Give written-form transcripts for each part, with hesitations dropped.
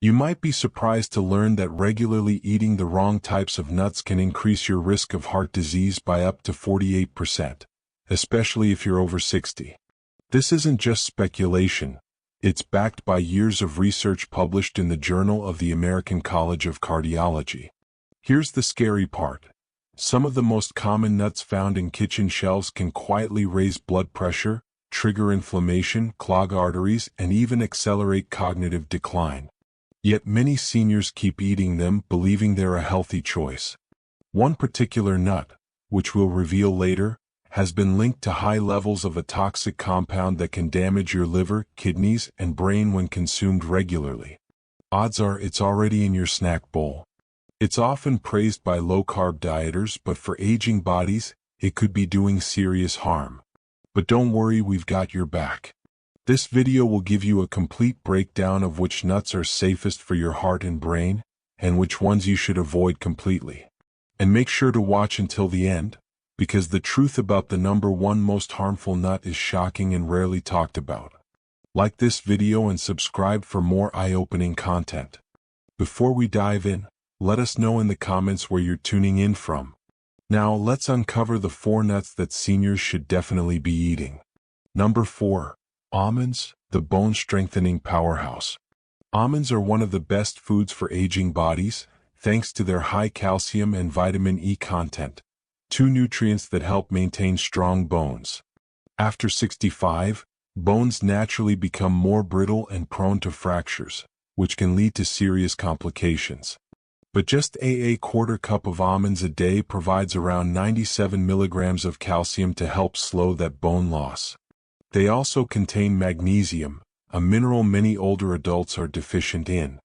You might be surprised to learn that regularly eating the wrong types of nuts can increase your risk of heart disease by up to 48%, especially if you're over 60. This isn't just speculation. It's backed by years of research published in the Journal of the American College of Cardiology. Here's the scary part. Some of the most common nuts found in kitchen shelves can quietly raise blood pressure, trigger inflammation, clog arteries, and even accelerate cognitive decline. Yet many seniors keep eating them, believing they're a healthy choice. One particular nut, which we'll reveal later, has been linked to high levels of a toxic compound that can damage your liver, kidneys, and brain when consumed regularly. Odds are it's already in your snack bowl. It's often praised by low-carb dieters, but for aging bodies, it could be doing serious harm. But don't worry, we've got your back. This video will give you a complete breakdown of which nuts are safest for your heart and brain, and which ones you should avoid completely. And make sure to watch until the end, because the truth about the number one most harmful nut is shocking and rarely talked about. Like this video and subscribe for more eye-opening content. Before we dive in, let us know in the comments where you're tuning in from. Now let's uncover the 4 nuts that seniors should definitely be eating. Number 4. Almonds, the bone-strengthening powerhouse. Almonds are one of the best foods for aging bodies, thanks to their high calcium and vitamin E content, 2 nutrients that help maintain strong bones. After 65, bones naturally become more brittle and prone to fractures, which can lead to serious complications. But just a quarter cup of almonds a day provides around 97 milligrams of calcium to help slow that bone loss. They also contain magnesium, a mineral many older adults are deficient in.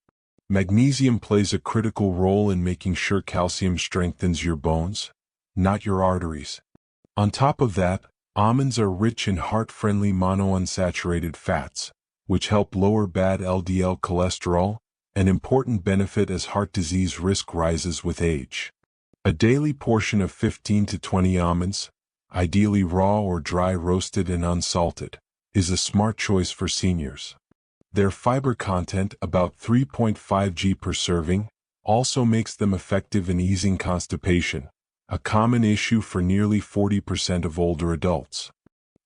Magnesium plays a critical role in making sure calcium strengthens your bones, not your arteries. On top of that, almonds are rich in heart-friendly monounsaturated fats, which help lower bad LDL cholesterol, an important benefit as heart disease risk rises with age. A daily portion of 15 to 20 almonds, ideally raw or dry roasted and unsalted, is a smart choice for seniors. Their fiber content, about 3.5 g per serving, also makes them effective in easing constipation, a common issue for nearly 40% of older adults.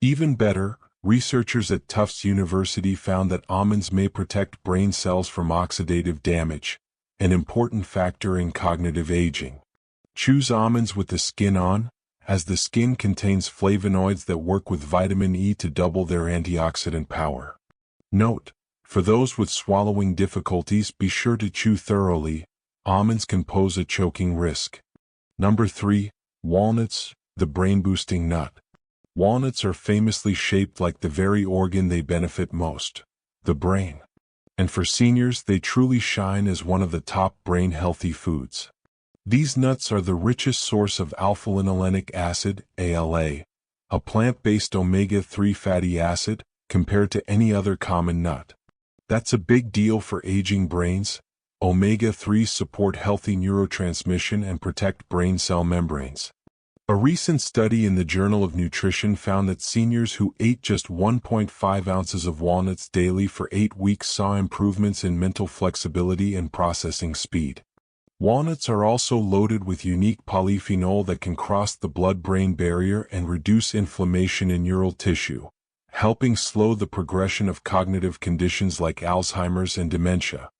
Even better, researchers at Tufts University found that almonds may protect brain cells from oxidative damage, an important factor in cognitive aging. Choose almonds with the skin on, as the skin contains flavonoids that work with vitamin E to double their antioxidant power. Note: for those with swallowing difficulties, be sure to chew thoroughly. Almonds can pose a choking risk. Number 3. Walnuts, the brain-boosting nut. Walnuts are famously shaped like the very organ they benefit most, the brain. And for seniors, they truly shine as one of the top brain-healthy foods. These nuts are the richest source of alpha-linolenic acid, ALA, a plant-based omega-3 fatty acid, compared to any other common nut. That's a big deal for aging brains. Omega-3s support healthy neurotransmission and protect brain cell membranes. A recent study in the Journal of Nutrition found that seniors who ate just 1.5 ounces of walnuts daily for 8 weeks saw improvements in mental flexibility and processing speed. Walnuts are also loaded with unique polyphenol that can cross the blood-brain barrier and reduce inflammation in neural tissue, helping slow the progression of cognitive conditions like Alzheimer's and dementia.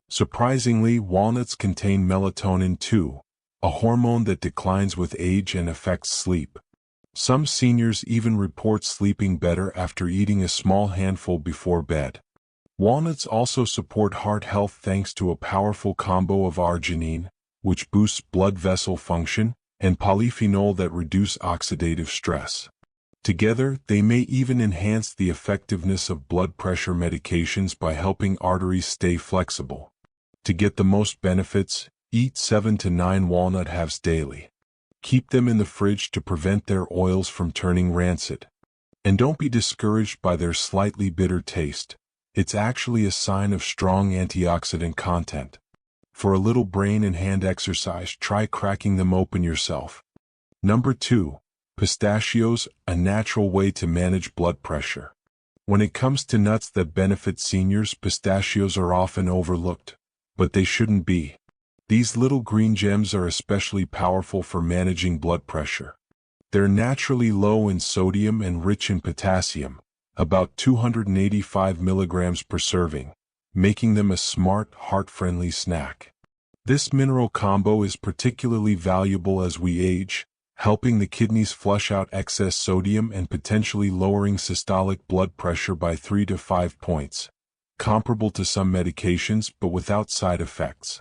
Surprisingly, walnuts contain melatonin too, a hormone that declines with age and affects sleep. Some seniors even report sleeping better after eating a small handful before bed. Walnuts also support heart health thanks to a powerful combo of arginine, which boosts blood vessel function, and polyphenol that reduce oxidative stress. Together, they may even enhance the effectiveness of blood pressure medications by helping arteries stay flexible. To get the most benefits, eat 7 to 9 walnut halves daily. Keep them in the fridge to prevent their oils from turning rancid. And don't be discouraged by their slightly bitter taste. It's actually a sign of strong antioxidant content. For a little brain and hand exercise, try cracking them open yourself. Number 2. Pistachios, a natural way to manage blood pressure. When it comes to nuts that benefit seniors, pistachios are often overlooked, but they shouldn't be. These little green gems are especially powerful for managing blood pressure. They're naturally low in sodium and rich in potassium, about 285 milligrams per serving, making them a smart, heart-friendly snack. This mineral combo is particularly valuable as we age, helping the kidneys flush out excess sodium and potentially lowering systolic blood pressure by 3 to 5 points, comparable to some medications but without side effects.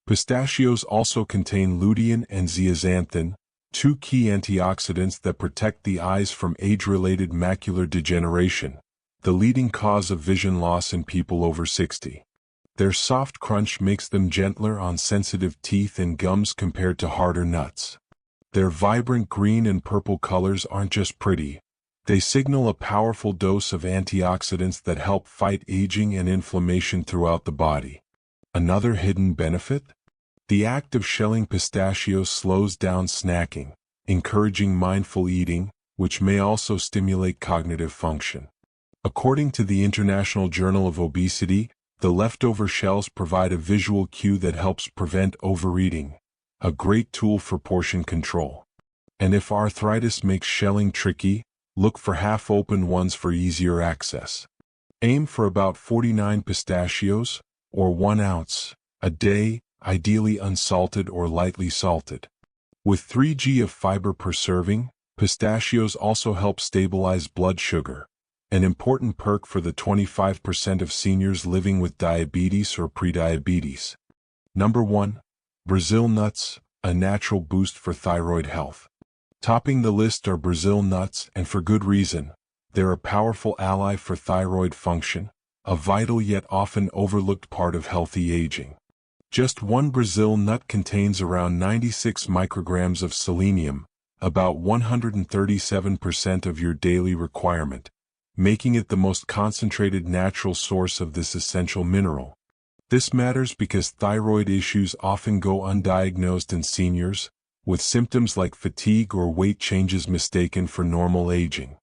Pistachios also contain lutein and zeaxanthin, two key antioxidants that protect the eyes from age-related macular degeneration, the leading cause of vision loss in people over 60. Their soft crunch makes them gentler on sensitive teeth and gums compared to harder nuts. Their vibrant green and purple colors aren't just pretty, they signal a powerful dose of antioxidants that help fight aging and inflammation throughout the body. Another hidden benefit? The act of shelling pistachios slows down snacking, encouraging mindful eating, which may also stimulate cognitive function. According to the International Journal of Obesity, the leftover shells provide a visual cue that helps prevent overeating, a great tool for portion control. And if arthritis makes shelling tricky, look for half-open ones for easier access. Aim for about 49 pistachios, or 1 ounce, a day, ideally unsalted or lightly salted. With 3 g of fiber per serving, pistachios also help stabilize blood sugar, an important perk for the 25% of seniors living with diabetes or prediabetes. Number 1. Brazil nuts, a natural boost for thyroid health. Topping the list are Brazil nuts, and for good reason. They're a powerful ally for thyroid function, a vital yet often overlooked part of healthy aging. Just one Brazil nut contains around 96 micrograms of selenium, about 137% of your daily requirement, making it the most concentrated natural source of this essential mineral. This matters because thyroid issues often go undiagnosed in seniors, with symptoms like fatigue or weight changes mistaken for normal aging.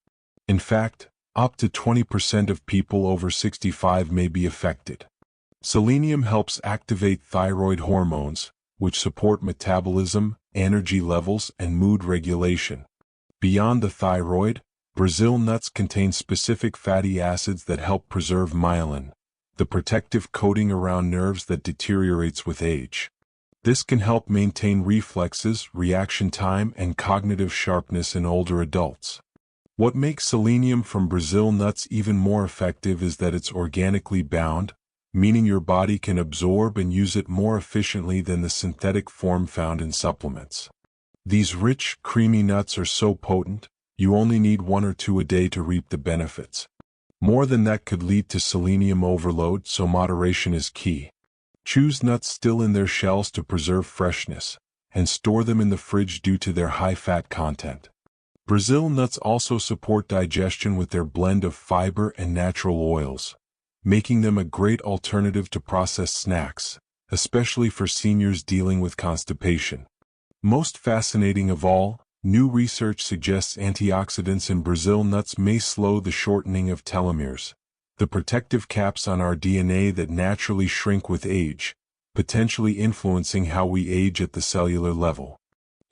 In fact, up to 20% of people over 65 may be affected. Selenium helps activate thyroid hormones, which support metabolism, energy levels, and mood regulation. Beyond the thyroid, Brazil nuts contain specific fatty acids that help preserve myelin, the protective coating around nerves that deteriorates with age. This can help maintain reflexes, reaction time, and cognitive sharpness in older adults. What makes selenium from Brazil nuts even more effective is that it's organically bound, meaning your body can absorb and use it more efficiently than the synthetic form found in supplements. These rich, creamy nuts are so potent, you only need 1 or 2 a day to reap the benefits. More than that could lead to selenium overload, so moderation is key. Choose nuts still in their shells to preserve freshness, and store them in the fridge due to their high fat content. Brazil nuts also support digestion with their blend of fiber and natural oils, making them a great alternative to processed snacks, especially for seniors dealing with constipation. Most fascinating of all, new research suggests antioxidants in Brazil nuts may slow the shortening of telomeres, the protective caps on our DNA that naturally shrink with age, potentially influencing how we age at the cellular level.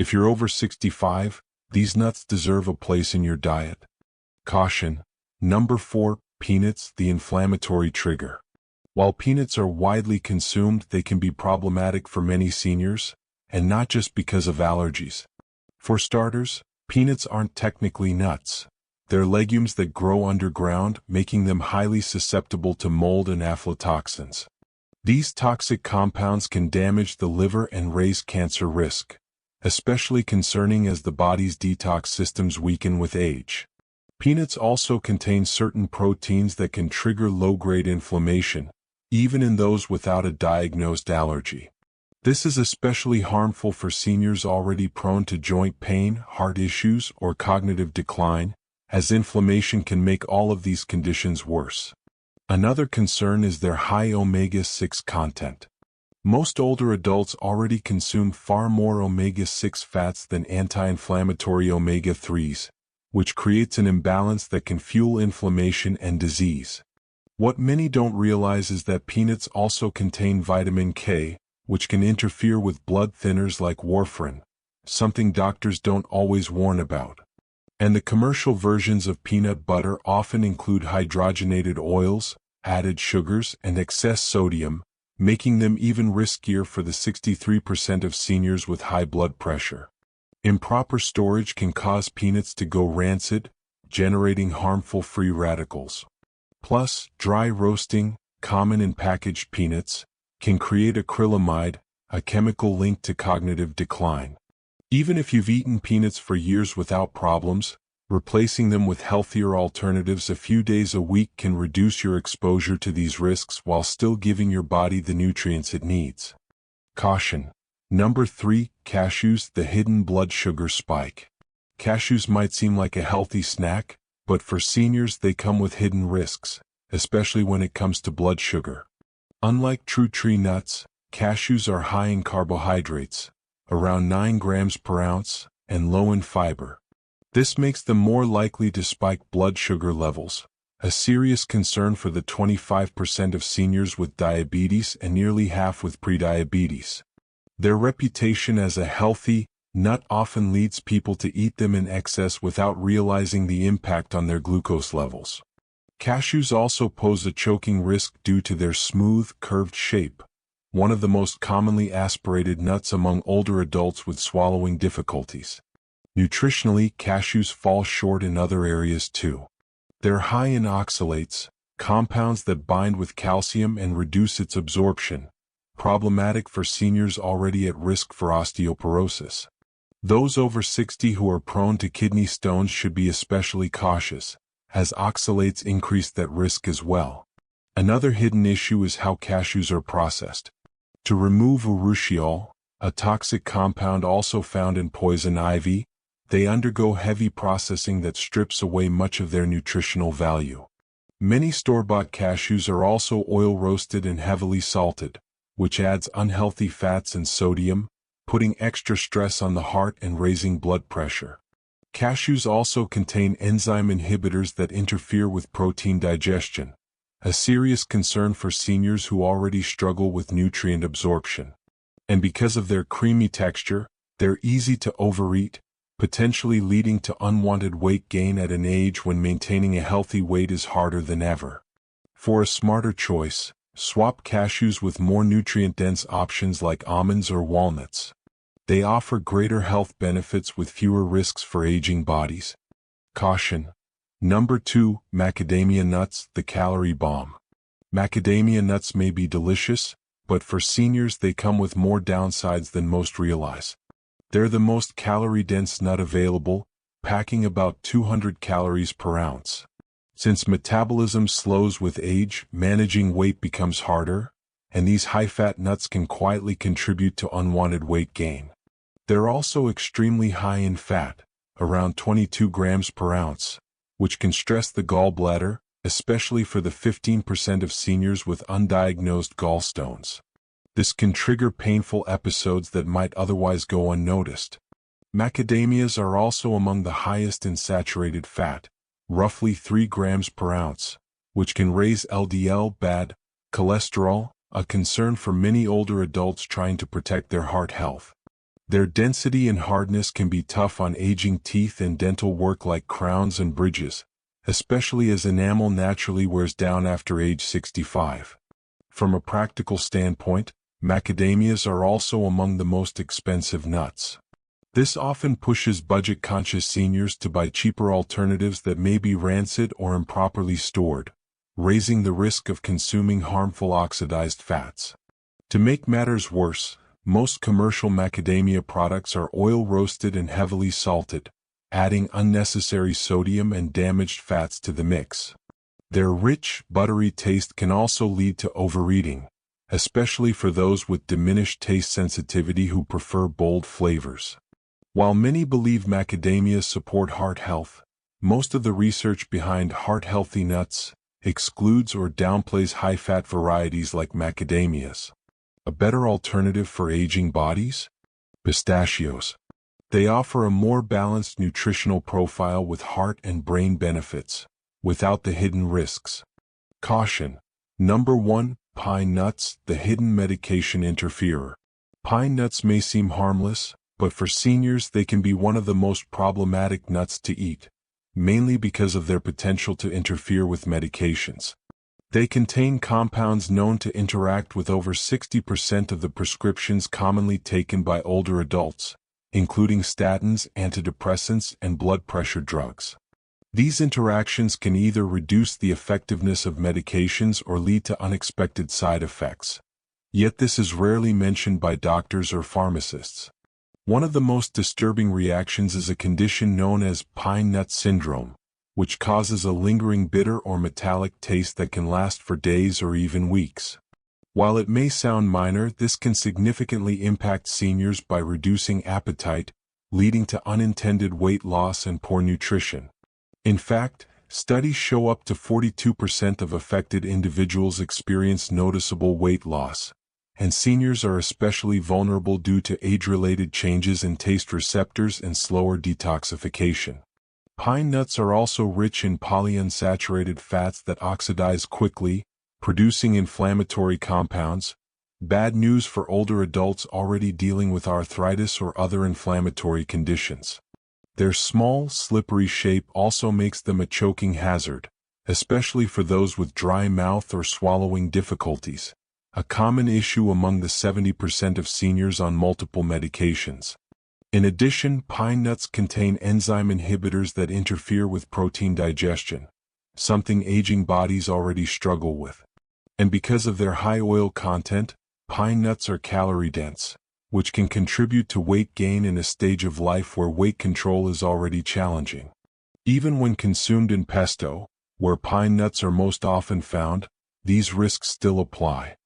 If you're over 65, these nuts deserve a place in your diet. Caution. Number 4. Peanuts, the inflammatory trigger. While peanuts are widely consumed, they can be problematic for many seniors, and not just because of allergies. For starters, peanuts aren't technically nuts. They're legumes that grow underground, making them highly susceptible to mold and aflatoxins. These toxic compounds can damage the liver and raise cancer risk, especially concerning as the body's detox systems weaken with age. Peanuts also contain certain proteins that can trigger low-grade inflammation, even in those without a diagnosed allergy. This is especially harmful for seniors already prone to joint pain, heart issues, or cognitive decline, as inflammation can make all of these conditions worse. Another concern is their high omega-6 content. Most older adults already consume far more omega-6 fats than anti-inflammatory omega-3s, which creates an imbalance that can fuel inflammation and disease. What many don't realize is that peanuts also contain vitamin K, which can interfere with blood thinners like warfarin, something doctors don't always warn about. And the commercial versions of peanut butter often include hydrogenated oils, added sugars, and excess sodium, making them even riskier for the 63% of seniors with high blood pressure. Improper storage can cause peanuts to go rancid, generating harmful free radicals. Plus, dry roasting, common in packaged peanuts, can create acrylamide, a chemical linked to cognitive decline. Even if you've eaten peanuts for years without problems, replacing them with healthier alternatives a few days a week can reduce your exposure to these risks while still giving your body the nutrients it needs. Caution. Number 3, cashews, the hidden blood sugar spike. Cashews might seem like a healthy snack, but for seniors they come with hidden risks, especially when it comes to blood sugar. Unlike true tree nuts, cashews are high in carbohydrates, around 9 grams per ounce, and low in fiber. This makes them more likely to spike blood sugar levels, a serious concern for the 25% of seniors with diabetes and nearly half with prediabetes. Their reputation as a healthy nut often leads people to eat them in excess without realizing the impact on their glucose levels. Cashews also pose a choking risk due to their smooth, curved shape, one of the most commonly aspirated nuts among older adults with swallowing difficulties. Nutritionally, cashews fall short in other areas too. They're high in oxalates, compounds that bind with calcium and reduce its absorption, problematic for seniors already at risk for osteoporosis. Those over 60 who are prone to kidney stones should be especially cautious, as oxalates increase that risk as well. Another hidden issue is how cashews are processed. To remove urushiol, a toxic compound also found in poison ivy, they undergo heavy processing that strips away much of their nutritional value. Many store-bought cashews are also oil-roasted and heavily salted, which adds unhealthy fats and sodium, putting extra stress on the heart and raising blood pressure. Cashews also contain enzyme inhibitors that interfere with protein digestion, a serious concern for seniors who already struggle with nutrient absorption. And because of their creamy texture, they're easy to overeat, potentially leading to unwanted weight gain at an age when maintaining a healthy weight is harder than ever. For a smarter choice, swap cashews with more nutrient-dense options like almonds or walnuts. They offer greater health benefits with fewer risks for aging bodies. Caution. Number 2, macadamia nuts, the calorie bomb. Macadamia nuts may be delicious, but for seniors they come with more downsides than most realize. They're the most calorie-dense nut available, packing about 200 calories per ounce. Since metabolism slows with age, managing weight becomes harder, and these high-fat nuts can quietly contribute to unwanted weight gain. They're also extremely high in fat, around 22 grams per ounce, which can stress the gallbladder, especially for the 15% of seniors with undiagnosed gallstones. This can trigger painful episodes that might otherwise go unnoticed. Macadamias are also among the highest in saturated fat, roughly 3 grams per ounce, which can raise LDL bad cholesterol, a concern for many older adults trying to protect their heart health. Their density and hardness can be tough on aging teeth and dental work like crowns and bridges, especially as enamel naturally wears down after age 65. From a practical standpoint, macadamias are also among the most expensive nuts. This often pushes budget-conscious seniors to buy cheaper alternatives that may be rancid or improperly stored, raising the risk of consuming harmful oxidized fats. To make matters worse, most commercial macadamia products are oil-roasted and heavily salted, adding unnecessary sodium and damaged fats to the mix. Their rich, buttery taste can also lead to overeating, especially for those with diminished taste sensitivity who prefer bold flavors. While many believe macadamias support heart health, most of the research behind heart-healthy nuts excludes or downplays high-fat varieties like macadamias. A better alternative for aging bodies? Pistachios. They offer a more balanced nutritional profile with heart and brain benefits, without the hidden risks. Caution. Number 1. Pine nuts, the hidden medication interferer. Pine nuts may seem harmless, but for seniors they can be one of the most problematic nuts to eat, mainly because of their potential to interfere with medications. They contain compounds known to interact with over 60% of the prescriptions commonly taken by older adults, including statins, antidepressants, and blood pressure drugs. These interactions can either reduce the effectiveness of medications or lead to unexpected side effects. Yet this is rarely mentioned by doctors or pharmacists. One of the most disturbing reactions is a condition known as pine nut syndrome, which causes a lingering bitter or metallic taste that can last for days or even weeks. While it may sound minor, this can significantly impact seniors by reducing appetite, leading to unintended weight loss and poor nutrition. In fact, studies show up to 42% of affected individuals experience noticeable weight loss, and seniors are especially vulnerable due to age-related changes in taste receptors and slower detoxification. Pine nuts are also rich in polyunsaturated fats that oxidize quickly, producing inflammatory compounds. Bad news for older adults already dealing with arthritis or other inflammatory conditions. Their small, slippery shape also makes them a choking hazard, especially for those with dry mouth or swallowing difficulties, a common issue among the 70% of seniors on multiple medications. In addition, pine nuts contain enzyme inhibitors that interfere with protein digestion, something aging bodies already struggle with. And because of their high oil content, pine nuts are calorie-dense, which can contribute to weight gain in a stage of life where weight control is already challenging. Even when consumed in pesto, where pine nuts are most often found, these risks still apply.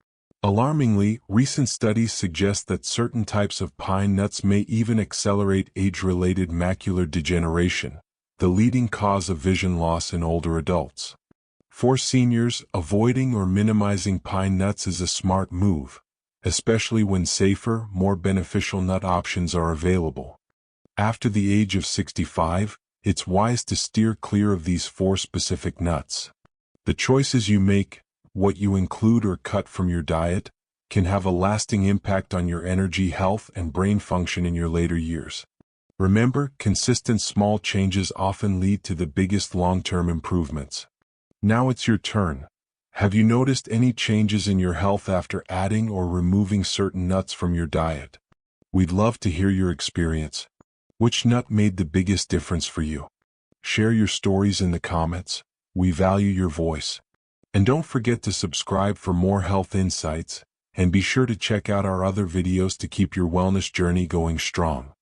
Alarmingly, recent studies suggest that certain types of pine nuts may even accelerate age-related macular degeneration, the leading cause of vision loss in older adults. For seniors, avoiding or minimizing pine nuts is a smart move, especially when safer, more beneficial nut options are available. After the age of 65, it's wise to steer clear of these 4 specific nuts. The choices you make, what you include or cut from your diet, can have a lasting impact on your energy, health, and brain function in your later years. Remember, consistent small changes often lead to the biggest long-term improvements. Now it's your turn. Have you noticed any changes in your health after adding or removing certain nuts from your diet? We'd love to hear your experience. Which nut made the biggest difference for you? Share your stories in the comments. We value your voice. And don't forget to subscribe for more health insights, and be sure to check out our other videos to keep your wellness journey going strong.